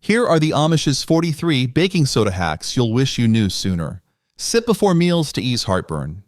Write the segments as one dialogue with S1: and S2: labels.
S1: Here are the Amish's 43 baking soda hacks you'll wish you knew sooner. Sip before meals to ease heartburn.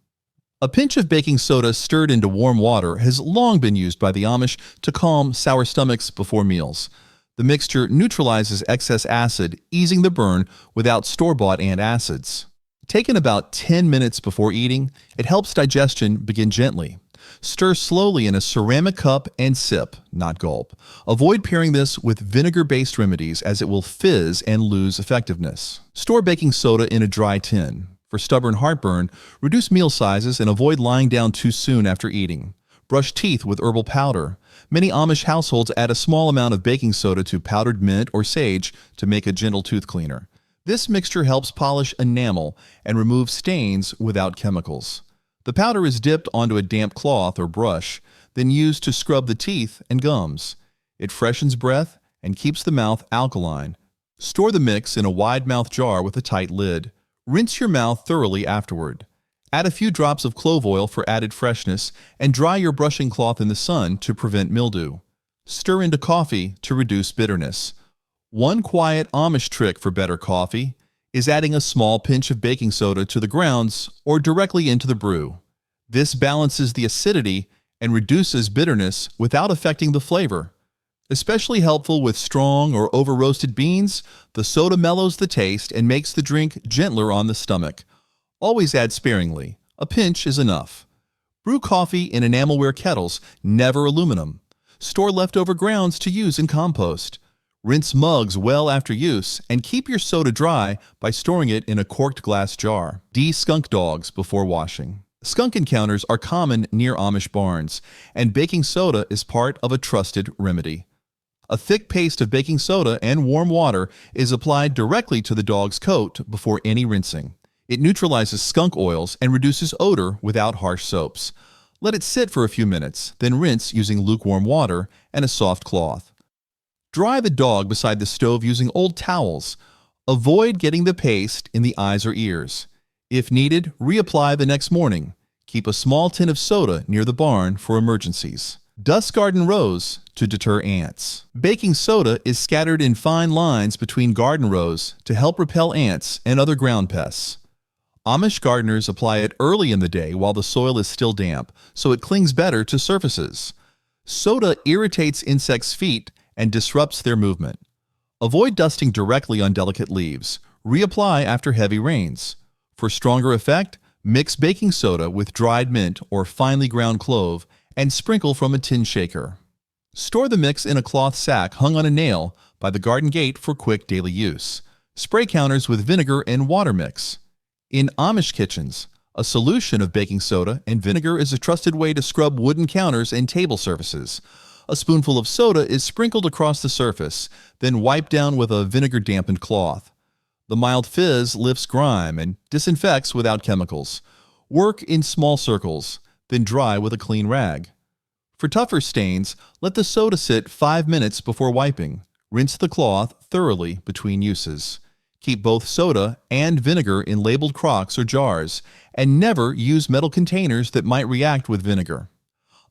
S1: A pinch of baking soda stirred into warm water has long been used by the Amish to calm sour stomachs before meals. The mixture neutralizes excess acid, easing the burn without store-bought antacids. Taken about 10 minutes before eating, it helps digestion begin gently. Stir slowly in a ceramic cup and sip, not gulp. Avoid pairing this with vinegar-based remedies as it will fizz and lose effectiveness. Store baking soda in a dry tin. For stubborn heartburn, reduce meal sizes and avoid lying down too soon after eating. Brush teeth with herbal powder. Many Amish households add a small amount of baking soda to powdered mint or sage to make a gentle tooth cleaner. This mixture helps polish enamel and remove stains without chemicals. The powder is dipped onto a damp cloth or brush, then used to scrub the teeth and gums. It freshens breath and keeps the mouth alkaline. Store the mix in a wide-mouth jar with a tight lid. Rinse your mouth thoroughly afterward. Add a few drops of clove oil for added freshness and dry your brushing cloth in the sun to prevent mildew. Stir into coffee to reduce bitterness. One quiet Amish trick for better coffee is adding a small pinch of baking soda to the grounds or directly into the brew. This balances the acidity and reduces bitterness without affecting the flavor. Especially helpful with strong or over-roasted beans, the soda mellows the taste and makes the drink gentler on the stomach. Always add sparingly. A pinch is enough. Brew coffee in enamelware kettles, never aluminum. Store leftover grounds to use in compost. Rinse mugs well after use and keep your soda dry by storing it in a corked glass jar. De-skunk dogs before washing. Skunk encounters are common near Amish barns, and baking soda is part of a trusted remedy. A thick paste of baking soda and warm water is applied directly to the dog's coat before any rinsing. It neutralizes skunk oils and reduces odor without harsh soaps. Let it sit for a few minutes, then rinse using lukewarm water and a soft cloth. Dry the dog beside the stove using old towels. Avoid getting the paste in the eyes or ears. If needed, reapply the next morning. Keep a small tin of soda near the barn for emergencies. Dust garden rows to deter ants. Baking soda is scattered in fine lines between garden rows to help repel ants and other ground pests. Amish gardeners apply it early in the day while the soil is still damp, so it clings better to surfaces. Soda irritates insects' feet and disrupts their movement. Avoid dusting directly on delicate leaves. Reapply after heavy rains. For stronger effect, mix baking soda with dried mint or finely ground clove and sprinkle from a tin shaker. Store the mix in a cloth sack hung on a nail by the garden gate for quick daily use. Spray counters with vinegar and water mix. In Amish kitchens, a solution of baking soda and vinegar is a trusted way to scrub wooden counters and table surfaces. A spoonful of soda is sprinkled across the surface, then wiped down with a vinegar-dampened cloth. The mild fizz lifts grime and disinfects without chemicals. Work in small circles, then dry with a clean rag. For tougher stains, let the soda sit 5 minutes before wiping. Rinse the cloth thoroughly between uses. Keep both soda and vinegar in labeled crocks or jars, and never use metal containers that might react with vinegar.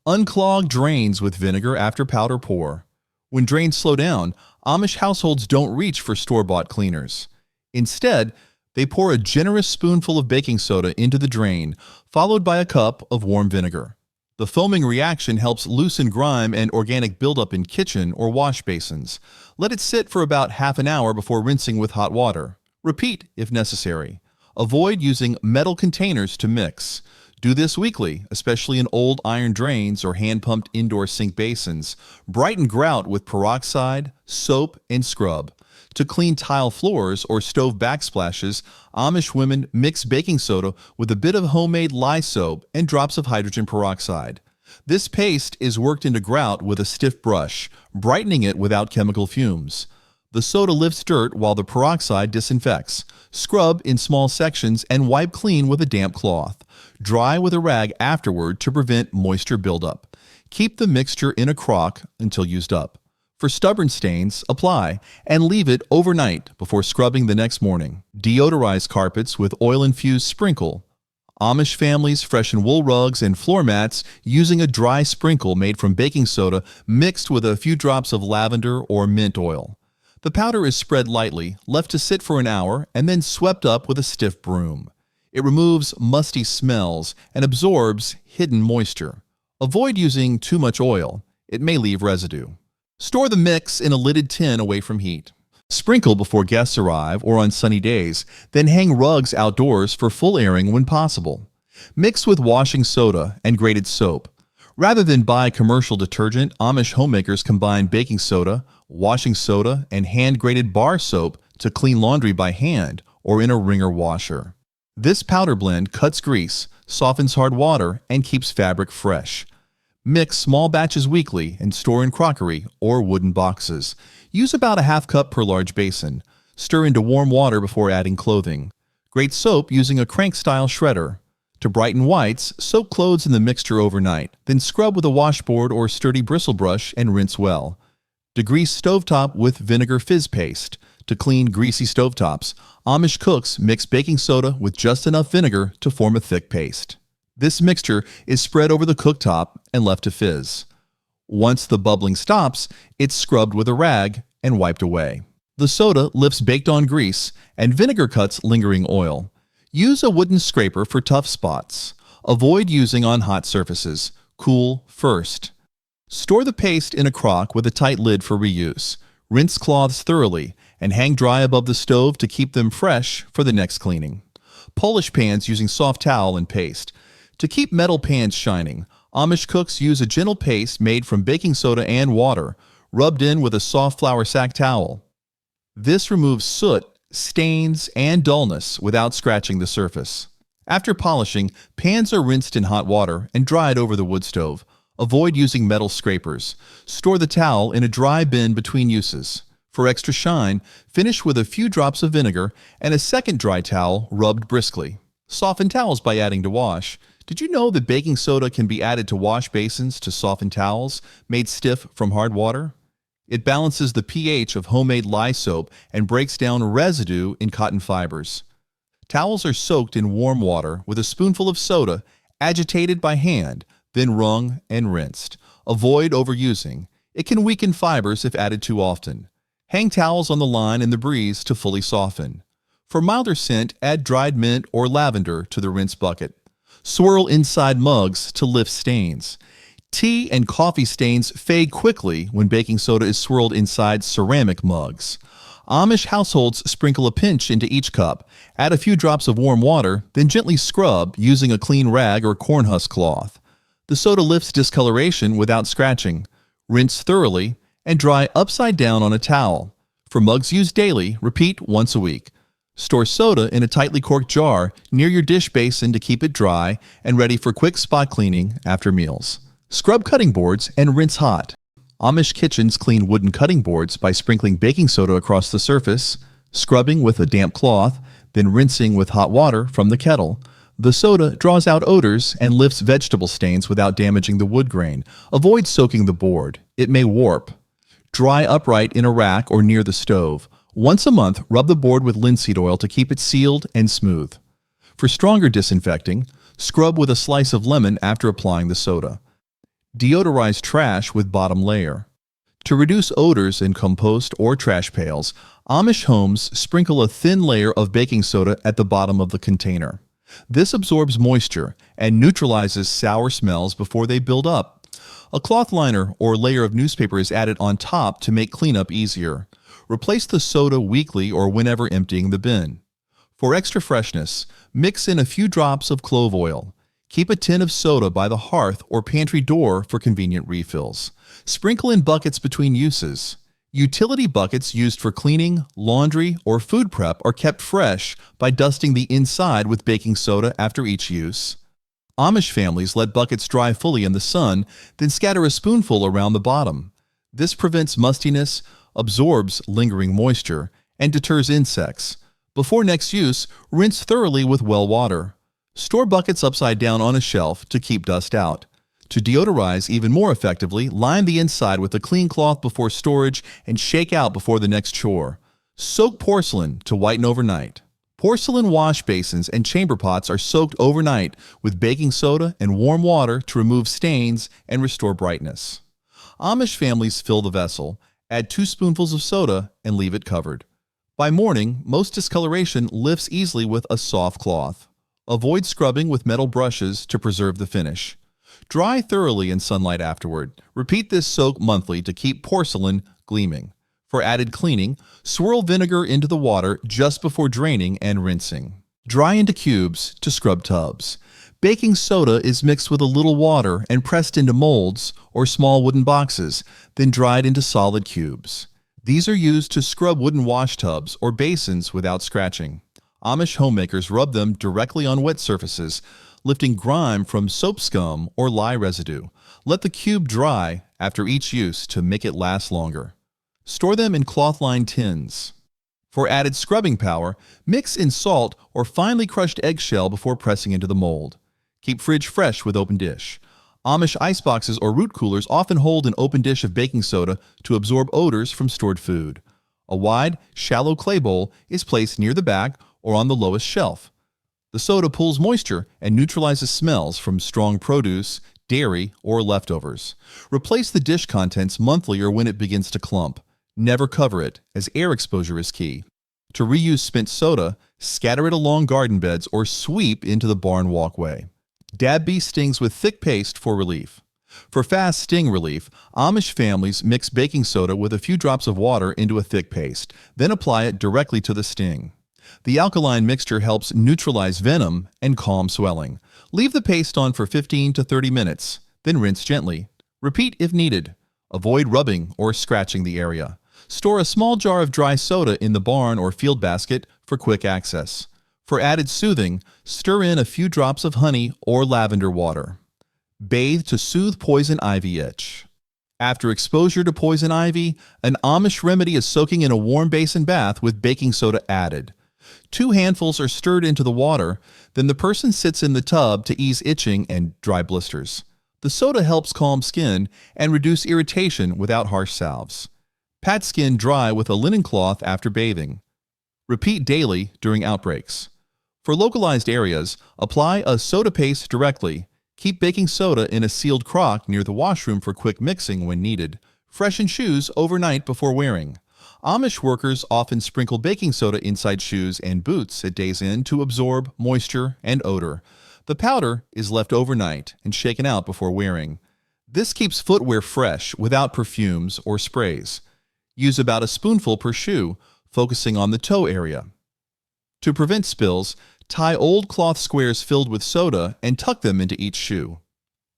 S1: Unclog drains with vinegar after powder pour. When drains slow down, Amish households don't reach for store-bought cleaners. Instead, they pour a generous spoonful of baking soda into the drain, followed by a cup of warm vinegar. The foaming reaction helps loosen grime and organic buildup in kitchen or wash basins. Let it sit for about half an hour before rinsing with hot water. Repeat if necessary. Avoid using metal containers to mix. Do this weekly, especially in old iron drains or hand-pumped indoor sink basins. Brighten grout with peroxide, soap, and scrub. To clean tile floors or stove backsplashes, Amish women mix baking soda with a bit of homemade lye soap and drops of hydrogen peroxide. This paste is worked into grout with a stiff brush, brightening it without chemical fumes. The soda lifts dirt while the peroxide disinfects. Scrub in small sections and wipe clean with a damp cloth. Dry with a rag afterward to prevent moisture buildup. Keep the mixture in a crock until used up. For stubborn stains, apply and leave it overnight before scrubbing the next morning. Deodorize carpets with oil-infused sprinkle. Amish families freshen wool rugs and floor mats using a dry sprinkle made from baking soda mixed with a few drops of lavender or mint oil. The powder is spread lightly, left to sit for an hour, and then swept up with a stiff broom. It removes musty smells and absorbs hidden moisture. Avoid using too much oil. It may leave residue. Store the mix in a lidded tin away from heat. Sprinkle before guests arrive or on sunny days, then hang rugs outdoors for full airing when possible. Mix with washing soda and grated soap. Rather than buy commercial detergent, Amish homemakers combine baking soda, washing soda, and hand-grated bar soap to clean laundry by hand or in a wringer washer. This powder blend cuts grease, softens hard water, and keeps fabric fresh. Mix small batches weekly and store in crockery or wooden boxes. Use about a half cup per large basin. Stir into warm water before adding clothing. Grate soap using a crank-style shredder. To brighten whites, soak clothes in the mixture overnight, then scrub with a washboard or sturdy bristle brush and rinse well. Degrease stovetop with vinegar fizz paste. To clean greasy stovetops, Amish cooks mix baking soda with just enough vinegar to form a thick paste. This mixture is spread over the cooktop and left to fizz. Once the bubbling stops, it's scrubbed with a rag and wiped away. The soda lifts baked-on grease, and vinegar cuts lingering oil. Use a wooden scraper for tough spots. Avoid using on hot surfaces. Cool first. Store the paste in a crock with a tight lid for reuse. Rinse cloths thoroughly and hang dry above the stove to keep them fresh for the next cleaning. Polish pans using soft towel and paste. To keep metal pans shining, Amish cooks use a gentle paste made from baking soda and water, rubbed in with a soft flour sack towel. This removes soot, stains, and dullness without scratching the surface. After polishing, pans are rinsed in hot water and dried over the wood stove. Avoid using metal scrapers. Store the towel in a dry bin between uses. For extra shine, finish with a few drops of vinegar and a second dry towel rubbed briskly. Soften towels by adding to wash. Did you know that baking soda can be added to wash basins to soften towels made stiff from hard water? It balances the pH of homemade lye soap and breaks down residue in cotton fibers. Towels are soaked in warm water with a spoonful of soda, agitated by hand, then wrung and rinsed. Avoid overusing. It can weaken fibers if added too often. Hang towels on the line in the breeze to fully soften. For milder scent, add dried mint or lavender to the rinse bucket. Swirl inside mugs to lift stains. Tea and coffee stains fade quickly when baking soda is swirled inside ceramic mugs. Amish households sprinkle a pinch into each cup, add a few drops of warm water, then gently scrub using a clean rag or corn husk cloth. The soda lifts discoloration without scratching. Rinse thoroughly and dry upside down on a towel. For mugs used daily, repeat once a week. Store soda in a tightly corked jar near your dish basin to keep it dry and ready for quick spot cleaning after meals. Scrub cutting boards and rinse hot. Amish kitchens clean wooden cutting boards by sprinkling baking soda across the surface, scrubbing with a damp cloth, then rinsing with hot water from the kettle. The soda draws out odors and lifts vegetable stains without damaging the wood grain. Avoid soaking the board. It may warp. Dry upright in a rack or near the stove. Once a month, rub the board with linseed oil to keep it sealed and smooth. For stronger disinfecting, scrub with a slice of lemon after applying the soda. Deodorize trash with bottom layer. To reduce odors in compost or trash pails, Amish homes sprinkle a thin layer of baking soda at the bottom of the container. This absorbs moisture and neutralizes sour smells before they build up. A cloth liner or layer of newspaper is added on top to make cleanup easier. Replace the soda weekly or whenever emptying the bin. For extra freshness, mix in a few drops of clove oil. Keep a tin of soda by the hearth or pantry door for convenient refills. Sprinkle in buckets between uses. Utility buckets used for cleaning, laundry, or food prep are kept fresh by dusting the inside with baking soda after each use. Amish families let buckets dry fully in the sun, then scatter a spoonful around the bottom. This prevents mustiness, absorbs lingering moisture, and deters insects. Before next use, rinse thoroughly with well water. Store buckets upside down on a shelf to keep dust out. To deodorize even more effectively, line the inside with a clean cloth before storage and shake out before the next chore. Soak porcelain to whiten overnight. Porcelain wash basins and chamber pots are soaked overnight with baking soda and warm water to remove stains and restore brightness. Amish families fill the vessel, Add 2 spoonfuls of soda and leave it covered. By morning, most discoloration lifts easily with a soft cloth. Avoid scrubbing with metal brushes to preserve the finish. Dry thoroughly in sunlight afterward. Repeat this soak monthly to keep porcelain gleaming. For added cleaning, swirl vinegar into the water just before draining and rinsing. Dry into cubes to scrub tubs. Baking soda is mixed with a little water and pressed into molds or small wooden boxes, then dried into solid cubes. These are used to scrub wooden wash tubs or basins without scratching. Amish homemakers rub them directly on wet surfaces, lifting grime from soap scum or lye residue. Let the cube dry after each use to make it last longer. Store them in cloth-lined tins. For added scrubbing power, mix in salt or finely crushed eggshell before pressing into the mold. Keep fridge fresh with open dish. Amish iceboxes or root coolers often hold an open dish of baking soda to absorb odors from stored food. A wide, shallow clay bowl is placed near the back or on the lowest shelf. The soda pulls moisture and neutralizes smells from strong produce, dairy, or leftovers. Replace the dish contents monthly or when it begins to clump. Never cover it, as air exposure is key. To reuse spent soda, scatter it along garden beds or sweep into the barn walkway. Dab bee stings with thick paste for relief. For fast sting relief, Amish families mix baking soda with a few drops of water into a thick paste, then apply it directly to the sting. The alkaline mixture helps neutralize venom and calm swelling. Leave the paste on for 15 to 30 minutes, then rinse gently. Repeat if needed. Avoid rubbing or scratching the area. Store a small jar of dry soda in the barn or field basket for quick access. For added soothing, stir in a few drops of honey or lavender water. Bathe to soothe poison ivy itch. After exposure to poison ivy, an Amish remedy is soaking in a warm basin bath with baking soda added. 2 handfuls are stirred into the water, then the person sits in the tub to ease itching and dry blisters. The soda helps calm skin and reduce irritation without harsh salves. Pat skin dry with a linen cloth after bathing. Repeat daily during outbreaks. For localized areas, apply a soda paste directly. Keep baking soda in a sealed crock near the washroom for quick mixing when needed. Freshen shoes overnight before wearing. Amish workers often sprinkle baking soda inside shoes and boots at day's end to absorb moisture and odor. The powder is left overnight and shaken out before wearing. This keeps footwear fresh without perfumes or sprays. Use about a spoonful per shoe, focusing on the toe area. To prevent spills, tie old cloth squares filled with soda and tuck them into each shoe.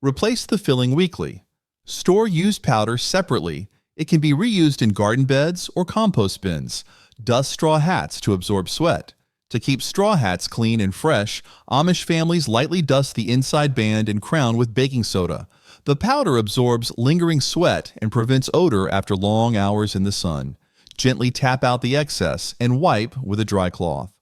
S1: Replace the filling weekly. Store used powder separately. It can be reused in garden beds or compost bins. Dust straw hats to absorb sweat. To keep straw hats clean and fresh, Amish families lightly dust the inside band and crown with baking soda. The powder absorbs lingering sweat and prevents odor after long hours in the sun. Gently tap out the excess and wipe with a dry cloth.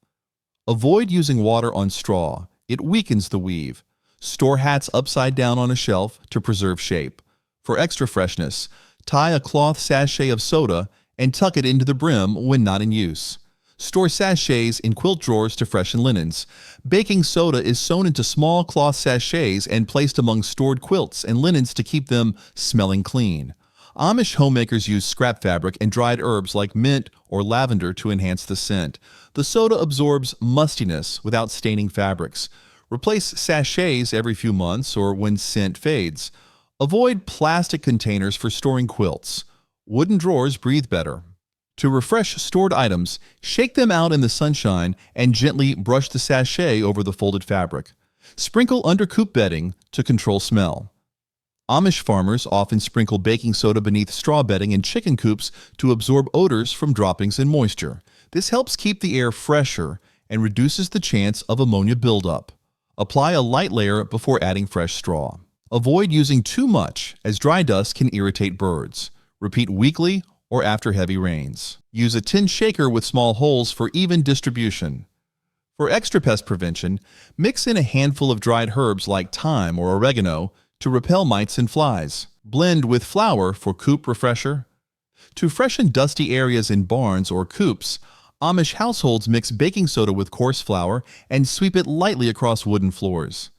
S1: Avoid using water on straw. It weakens the weave. Store hats upside down on a shelf to preserve shape. For extra freshness, tie a cloth sachet of soda and tuck it into the brim when not in use. Store sachets in quilt drawers to freshen linens. Baking soda is sewn into small cloth sachets and placed among stored quilts and linens to keep them smelling clean. Amish homemakers use scrap fabric and dried herbs like mint or lavender to enhance the scent. The soda absorbs mustiness without staining fabrics. Replace sachets every few months or when scent fades. Avoid plastic containers for storing quilts. Wooden drawers breathe better. To refresh stored items, shake them out in the sunshine and gently brush the sachet over the folded fabric. Sprinkle under coop bedding to control smell. Amish farmers often sprinkle baking soda beneath straw bedding in chicken coops to absorb odors from droppings and moisture. This helps keep the air fresher and reduces the chance of ammonia buildup. Apply a light layer before adding fresh straw. Avoid using too much, as dry dust can irritate birds. Repeat weekly or after heavy rains. Use a tin shaker with small holes for even distribution. For extra pest prevention, mix in a handful of dried herbs like thyme or oregano to repel mites and flies. Blend with flour for coop refresher. To freshen dusty areas in barns or coops, Amish households mix baking soda with coarse flour and sweep it lightly across wooden floors.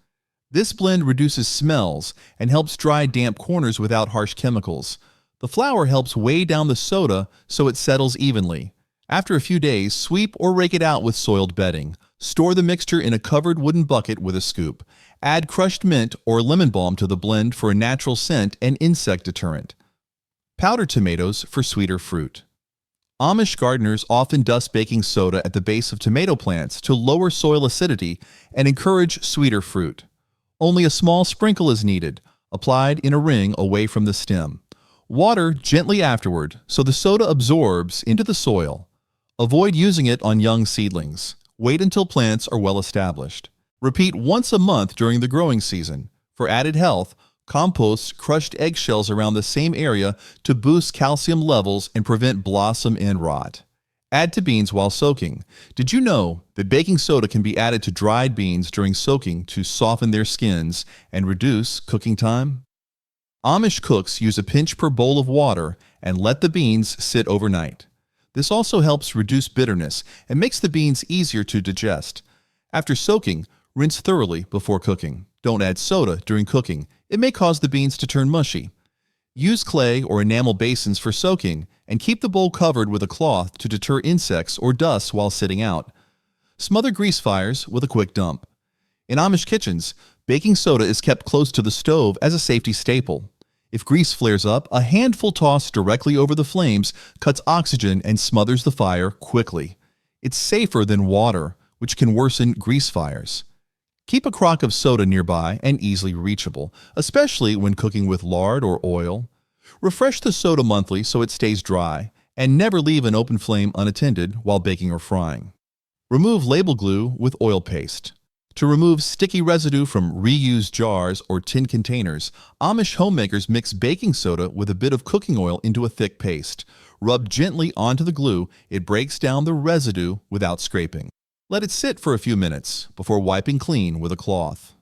S1: This blend reduces smells and helps dry damp corners without harsh chemicals. The flour helps weigh down the soda so it settles evenly. After a few days, sweep or rake it out with soiled bedding. Store the mixture in a covered wooden bucket with a scoop. Add crushed mint or lemon balm to the blend for a natural scent and insect deterrent. Powdered tomatoes for sweeter fruit. Amish gardeners often dust baking soda at the base of tomato plants to lower soil acidity and encourage sweeter fruit. Only a small sprinkle is needed, applied in a ring away from the stem. Water gently afterward so the soda absorbs into the soil. Avoid using it on young seedlings. Wait until plants are well established. Repeat once a month during the growing season. For added health, compost crushed eggshells around the same area to boost calcium levels and prevent blossom end rot. Add to beans while soaking. Did you know that baking soda can be added to dried beans during soaking to soften their skins and reduce cooking time? Amish cooks use a pinch per bowl of water and let the beans sit overnight. This also helps reduce bitterness and makes the beans easier to digest. After soaking, rinse thoroughly before cooking. Don't add soda during cooking. It may cause the beans to turn mushy. Use clay or enamel basins for soaking and keep the bowl covered with a cloth to deter insects or dust while sitting out. Smother grease fires with a quick dump. In Amish kitchens, baking soda is kept close to the stove as a safety staple. If grease flares up, a handful tossed directly over the flames cuts oxygen and smothers the fire quickly. It's safer than water, which can worsen grease fires. Keep a crock of soda nearby and easily reachable, especially when cooking with lard or oil. Refresh the soda monthly so it stays dry, and never leave an open flame unattended while baking or frying. Remove label glue with oil paste. To remove sticky residue from reused jars or tin containers, Amish homemakers mix baking soda with a bit of cooking oil into a thick paste. Rub gently onto the glue. It breaks down the residue without scraping. Let it sit for a few minutes before wiping clean with a cloth.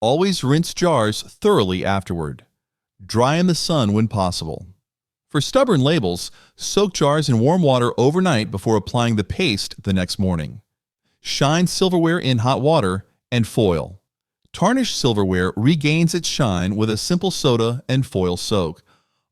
S1: Always rinse jars thoroughly afterward. Dry in the sun when possible. For stubborn labels, soak jars in warm water overnight before applying the paste the next morning. Shine silverware in hot water and foil. Tarnished silverware regains its shine with a simple soda and foil soak.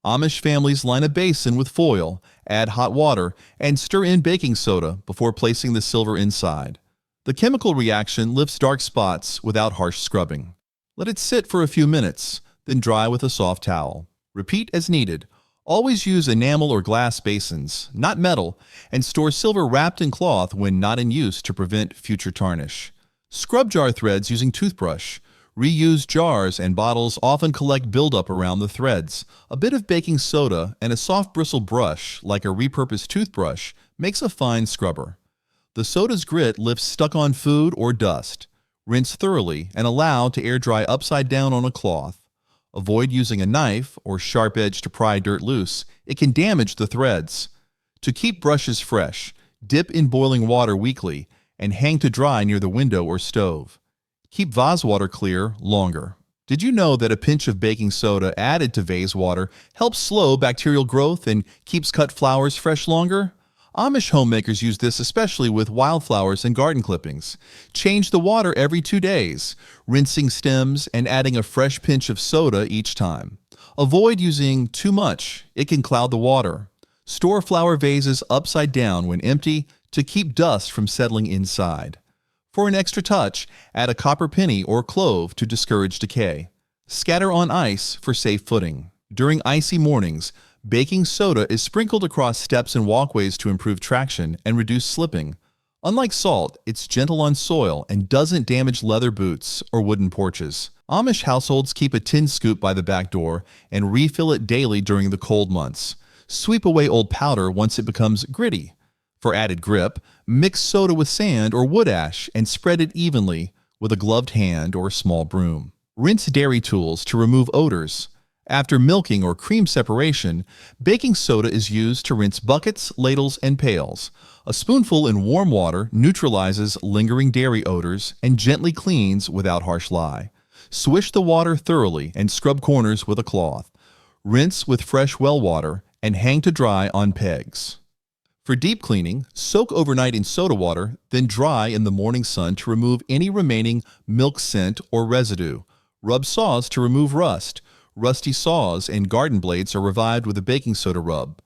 S1: Amish families line a basin with foil, add hot water, and stir in baking soda before placing the silver inside. The chemical reaction lifts dark spots without harsh scrubbing. Let it sit for a few minutes, then dry with a soft towel. Repeat as needed. Always use enamel or glass basins, not metal, and store silver wrapped in cloth when not in use to prevent future tarnish. Scrub jar threads using toothbrush. Reused jars and bottles often collect buildup around the threads. A bit of baking soda and a soft bristle brush, like a repurposed toothbrush, makes a fine scrubber. The soda's grit lifts stuck-on food or dust. Rinse thoroughly and allow to air dry upside down on a cloth. Avoid using a knife or sharp edge to pry dirt loose. It can damage the threads. To keep brushes fresh, dip in boiling water weekly and hang to dry near the window or stove. Keep vase water clear longer. Did you know that a pinch of baking soda added to vase water helps slow bacterial growth and keeps cut flowers fresh longer? Amish homemakers use this especially with wildflowers and garden clippings. Change the water every 2 days, rinsing stems and adding a fresh pinch of soda each time. Avoid using too much. It can cloud the water. Store flower vases upside down when empty to keep dust from settling inside. For an extra touch, add a copper penny or clove to discourage decay. Scatter on ice for safe footing. During icy mornings, baking soda is sprinkled across steps and walkways to improve traction and reduce slipping. Unlike salt, it's gentle on soil and doesn't damage leather boots or wooden porches. Amish households keep a tin scoop by the back door and refill it daily during the cold months. Sweep away old powder once it becomes gritty. For added grip, mix soda with sand or wood ash and spread it evenly with a gloved hand or small broom. Rinse dairy tools to remove odors. After milking or cream separation, baking soda is used to rinse buckets, ladles, and pails. A spoonful in warm water neutralizes lingering dairy odors and gently cleans without harsh lye. Swish the water thoroughly and scrub corners with a cloth. Rinse with fresh well water and hang to dry on pegs. For deep cleaning, soak overnight in soda water, then dry in the morning sun to remove any remaining milk scent or residue. Rub saws to remove rust. Rusty saws and garden blades are revived with a baking soda rub.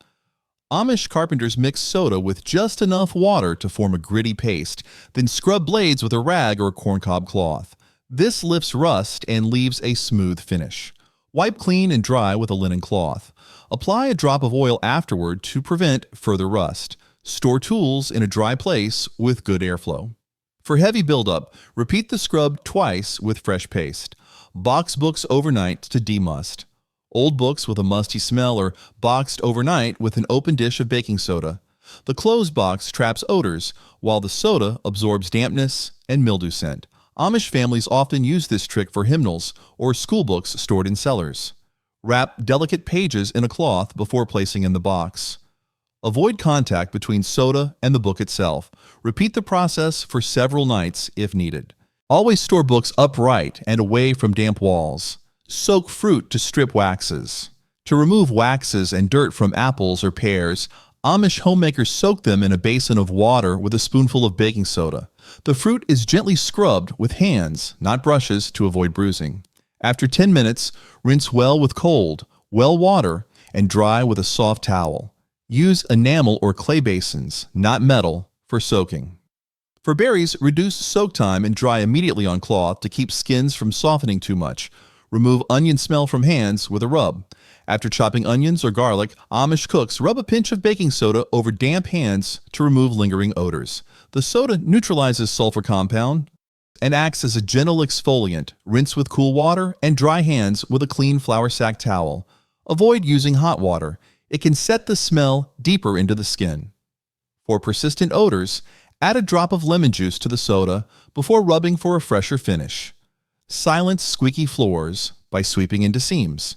S1: Amish carpenters mix soda with just enough water to form a gritty paste, then scrub blades with a rag or corncob cloth. This lifts rust and leaves a smooth finish. Wipe clean and dry with a linen cloth. Apply a drop of oil afterward to prevent further rust. Store tools in a dry place with good airflow. For heavy buildup, repeat the scrub twice with fresh paste. Box books overnight to demust. Old books with a musty smell are boxed overnight with an open dish of baking soda. The closed box traps odors, while the soda absorbs dampness and mildew scent. Amish families often use this trick for hymnals or school books stored in cellars. Wrap delicate pages in a cloth before placing in the box. Avoid contact between soda and the book itself. Repeat the process for several nights if needed. Always store books upright and away from damp walls. Soak fruit to strip waxes. To remove waxes and dirt from apples or pears, Amish homemakers soak them in a basin of water with a spoonful of baking soda. The fruit is gently scrubbed with hands, not brushes, to avoid bruising. After 10 minutes, rinse well with cold, well water, and dry with a soft towel. Use enamel or clay basins, not metal, for soaking. For berries, reduce soak time and dry immediately on cloth to keep skins from softening too much. Remove onion smell from hands with a rub. After chopping onions or garlic, Amish cooks rub a pinch of baking soda over damp hands to remove lingering odors. The soda neutralizes sulfur compound and acts as a gentle exfoliant. Rinse with cool water and dry hands with a clean flour sack towel. Avoid using hot water. It can set the smell deeper into the skin. For persistent odors, add a drop of lemon juice to the soda before rubbing for a fresher finish. Silence squeaky floors by sweeping into seams.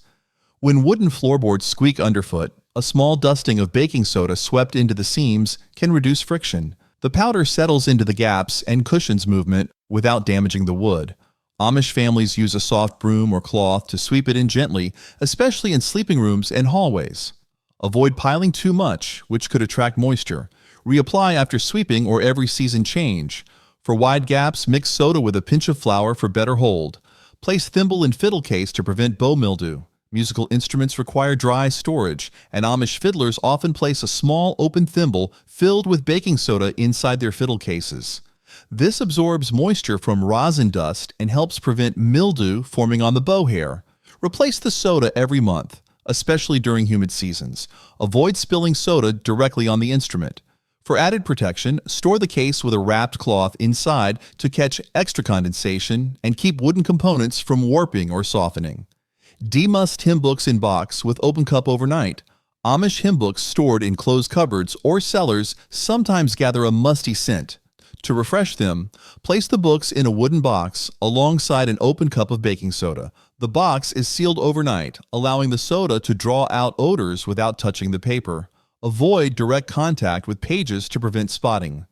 S1: When wooden floorboards squeak underfoot, a small dusting of baking soda swept into the seams can reduce friction. The powder settles into the gaps and cushions movement without damaging the wood. Amish families use a soft broom or cloth to sweep it in gently, especially in sleeping rooms and hallways. Avoid piling too much, which could attract moisture. Reapply after sweeping or every season change. For wide gaps, mix soda with a pinch of flour for better hold. Place thimble in fiddle case to prevent bow mildew. Musical instruments require dry storage, and Amish fiddlers often place a small open thimble filled with baking soda inside their fiddle cases. This absorbs moisture from rosin dust and helps prevent mildew forming on the bow hair. Replace the soda every month, especially during humid seasons. Avoid spilling soda directly on the instrument. For added protection, store the case with a wrapped cloth inside to catch extra condensation and keep wooden components from warping or softening. Demust hymnbooks in box with open cup overnight. Amish hymnbooks stored in closed cupboards or cellars sometimes gather a musty scent. To refresh them, place the books in a wooden box alongside an open cup of baking soda. The box is sealed overnight, allowing the soda to draw out odors without touching the paper. Avoid direct contact with pages to prevent spotting.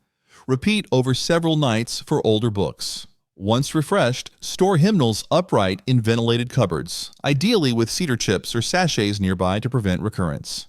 S1: Repeat over several nights for older books. Once refreshed, store hymnals upright in ventilated cupboards, ideally with cedar chips or sachets nearby to prevent recurrence.